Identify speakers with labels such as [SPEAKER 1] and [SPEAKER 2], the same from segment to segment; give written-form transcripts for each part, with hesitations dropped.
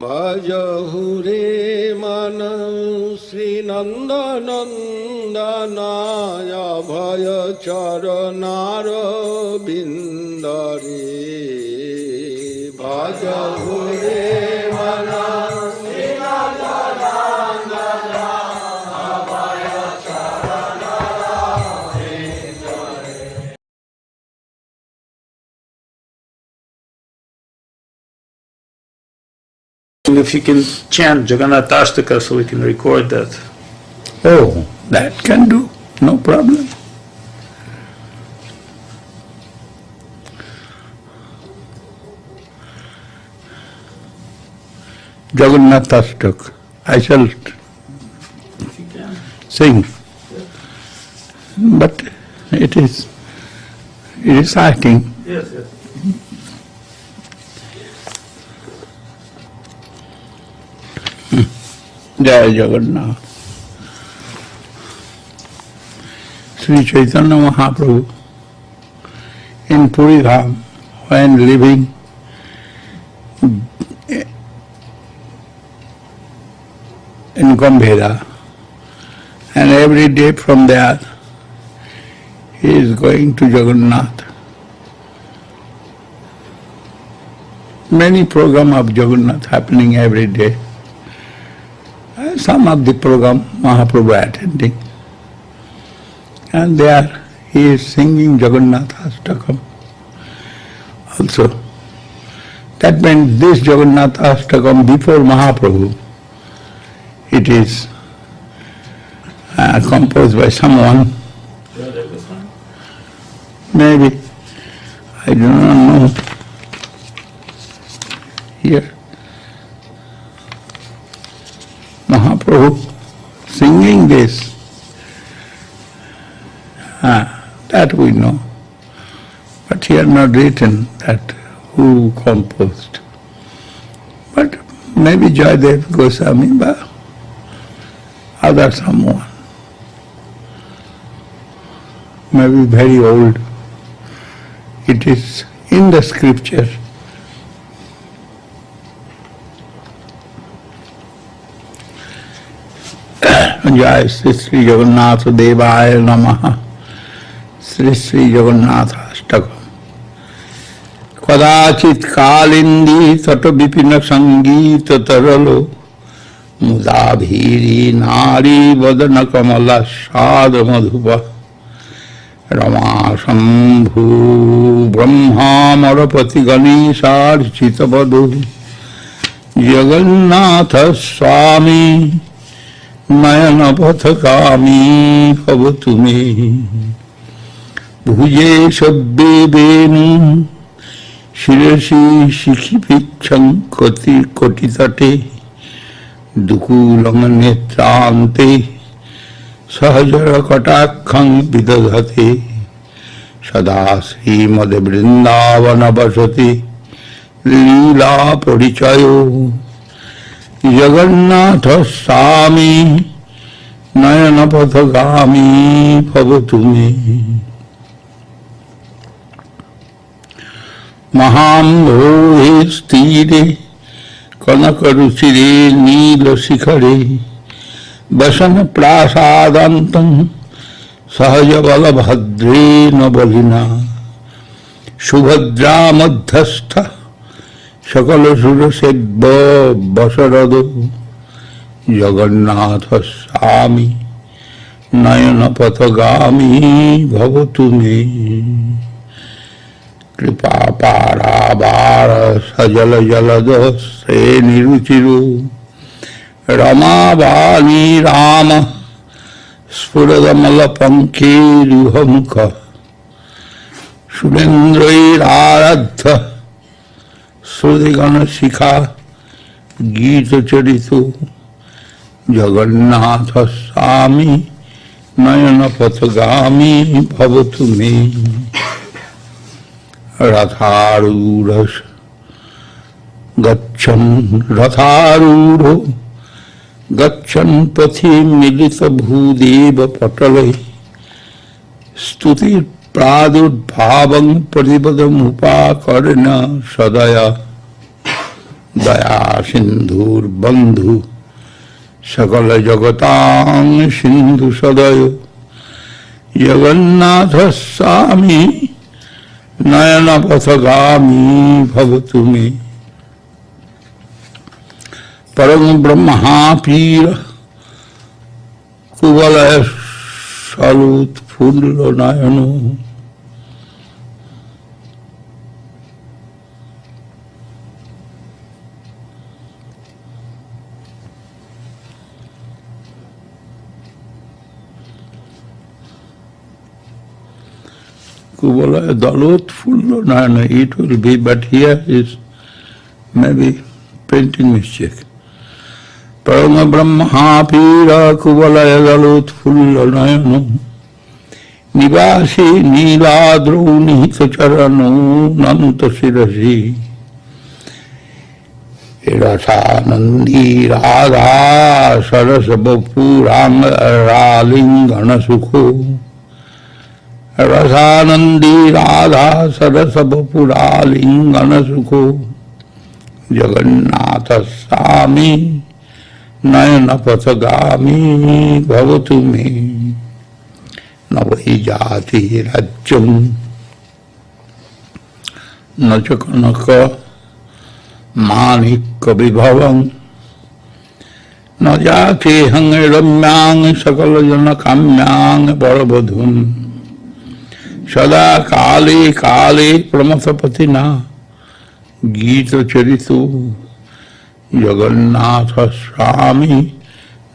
[SPEAKER 1] भजहुरे मन श्रीनन्दनन्दनाय भय चरणारविन्दरे भजहुरे मन
[SPEAKER 2] If you can chant Jagannath Ashtaka so we can record that.
[SPEAKER 3] Oh, that can do, no problem. Jagannath Ashtaka, I shall sing, but it is reciting.
[SPEAKER 2] Yes, yes.
[SPEAKER 3] Jai Jagannath. Sri Chaitanya Mahaprabhu in Puri Dham, when living in Gambhira, and every day from there he is going to Jagannath. Many programs of Jagannath happening every day. Some of the program Mahaprabhu attending, and there he is singing Jagannath Ashtakam also. That means this Jagannath Ashtakam before Mahaprabhu, it is composed by someone, maybe, I do not know, here. Mahaprabhu singing this, that we know. But here not written that who composed. But maybe Jayadev Goswami, but other someone. Maybe very old. It is in the scripture. Jai Sri Sri Jagannath Devaya Namaha Sri Sri Jagannath Ashtakam Kadachit Kalindi Tato Vipina Sangita Taralo Mudabhiri Nari Vadana Kamala Shadra Madhuba Rama Shambhu Brahma Marapati Ganesha Chita Badu Jagannatha Swami Nayana Pathakami Bhavatu me Bhuje Sabbe Benu Shirasi Shikhipicham Kotitate Dukulam Netrante Sahajara Katakham Vidadhate Sada Srimad Vrindavana Vasati Leela Parichayo Jagannatha Swami Nayana Pathagami Bhavatu me Maham Stire Kanakaruchire Nila Sikhare Vasana Prasadantam Sahajavala Bhadre Nabalina Shubhadra Madhastha Sakala Surasebba Basarado Jagannatha Swami Nayana Pathagami Bhavatu me Kripa Parabara Sajala Jalado Se Niruchiru Rama Vani Rama Spuradamala Panke Ruhamukha Surendrai Aradha Sudhigana Shikha Gita Charitu Jagannatha Swami Nayana Pathagami Bhavatu me Ratharuras Gachan Ratharuro Gachan Pathi Milita Bhudeva Patale Stuti Pradud Bhavang Pradibadam Upakarna Sadaya दया सिंधुर बंधु सकल जगतां सिंधु सदय जगन्नाथ स्वामी नयन पथगामी भवतु मे परम ब्रह्मा पीर कुवलय सलूत फूल नयनो Kuvalaya Dalut Fullo Nayana, it will be, but here is maybe printing mistake. Parama Brahma Pira Kuvalaya Dalut Fullo Nayana Nivasi Niladru Nihita Charano Nanta Sirasi Rasanandi Radha Sarasabapu Ranga Ralingana Sukho रसानंदी Radha सरस बपुरा लिंगन सुखो जगन्नाथ स्वामी नयन पथगामी भवतु मे न वही जाति राज्यम न च कनक माणिक्य विभवं न जाति हंग रम्यांग सकल जन काम्यांग बड़बधुम सदा काले काले प्रमथपतिना गीत चरितो जगन्नाथ स्वामी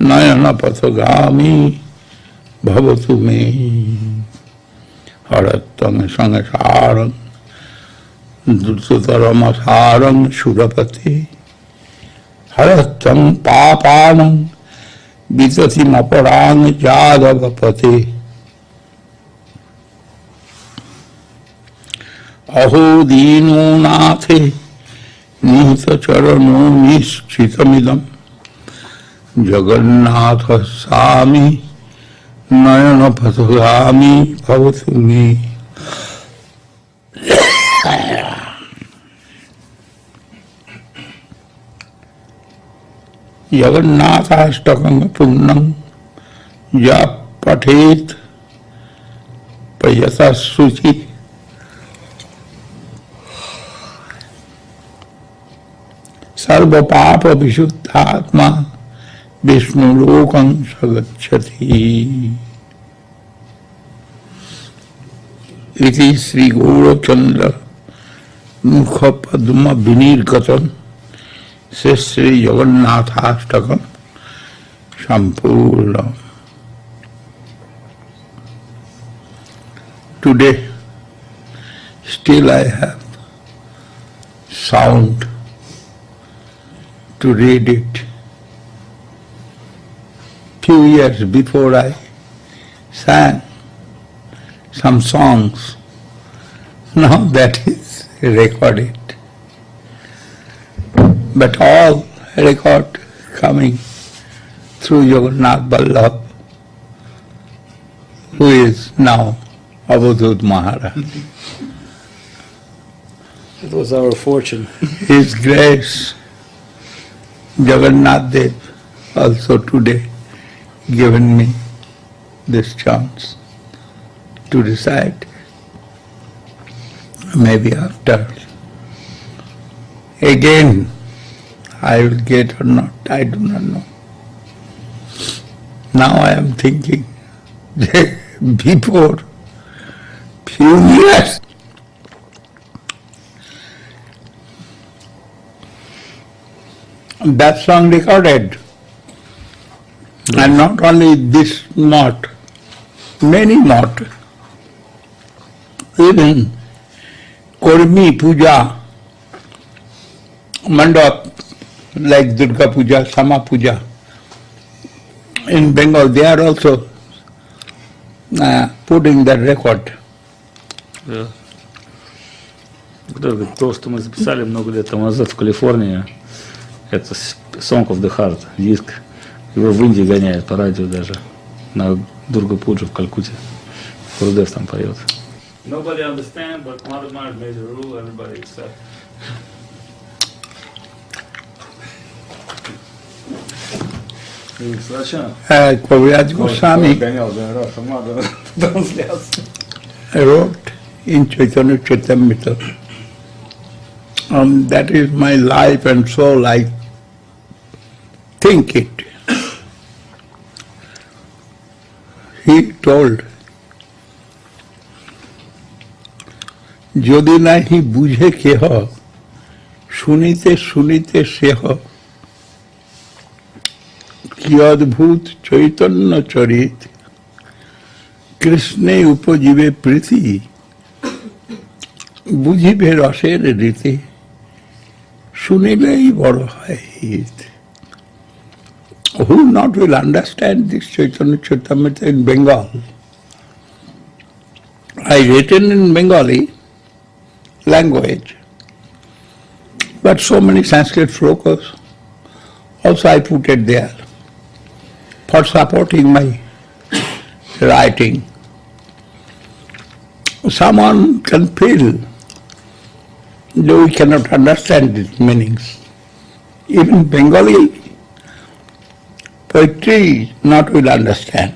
[SPEAKER 3] नयन पथगामी भवतु मे हरतं संसारं दुर्तरमसारं सुरपते हरतं पापानं विततिमपरां जादवपते अहो दीनो नाथे निहित चरणो निश्चितमिदं जगन्नाथ स्वामी नयन पथगामी भवतु मे जगन्नाथाष्टकं पूर्णं या पठेत पयसा शुचि सर्व पाप विशुद्धात्मा विष्णुलोकं सगच्छति इति श्री गौरचंद्र मुख पद्म विनिर्गतं से श्री जगन्नाथाष्टकं संपूर्ण. Today still I have sound to read it. Few years before I sang some songs. Now that is recorded. But all record coming through Jagannath Vallabh, who is now Avadhut Maharaj.
[SPEAKER 2] It was our fortune.
[SPEAKER 3] His grace, Jagannath Dev also today given me this chance to recite. Maybe after again I will get or not, I do not know. Now I am thinking before few years that song recorded. Yes. And not only this mott, many mott, even Kurmi Puja, Mandap, like Durga Puja, Sama Puja, in Bengal, they are also putting that record.
[SPEAKER 2] Да. То, что мы записали много лет тому назад в Калифорнии, это Song of the Heart, диск. Его в Индии гоняют по радио даже. На Дурга Пуджа в Калькутте. Гурудев там поет. Nobody understand, but Mother Mars made a rule, everybody accept.
[SPEAKER 3] Kaviraj Goswami wrote in Chaitanya Charitamrita, that is my life and soul, I think it. He told, যদি নাহি বুঝে কেহ শুনিতে শুনিতে সেহ কি অদ্ভুত চৈতন্য চরিত কৃষ্ণে উপজীবে প্রীতি বুঝিবে রসের রীতি শুনিলেই বড় হয় হিত. Who not will understand this Chaitanya Charitamrita in Bengal? I written in Bengali language, but so many Sanskrit slokas also I put it there for supporting my writing. Someone can feel though we cannot understand its meanings. Even Bengali poetry not will understand.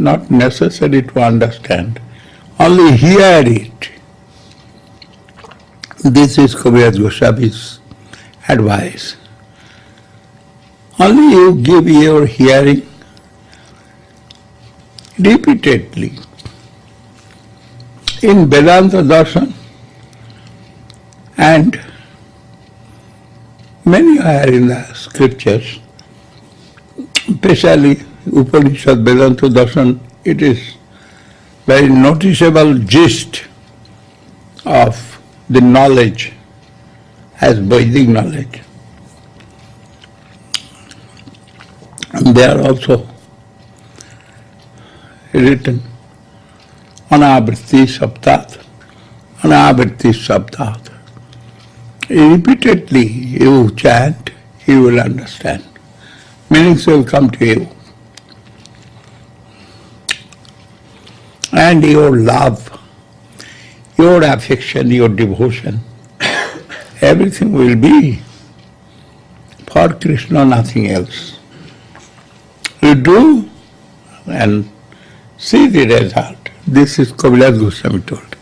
[SPEAKER 3] Not necessary to understand. Only hear it. This is Kaviraj Goswami's advice. Only you give your hearing repeatedly. In Vedanta Darshan and many are in the scriptures, especially Upanishad, Vedanta Darshan, it is very noticeable gist of the knowledge as Vedic knowledge. And they are also written Anavritti Saptat, Anavritti Saptat. Repeatedly you chant, you will understand. Meanings will come to you. And your love, your affection, your devotion, everything will be for Krishna, nothing else. You do and see the result. This is Kaviraj Goswami told.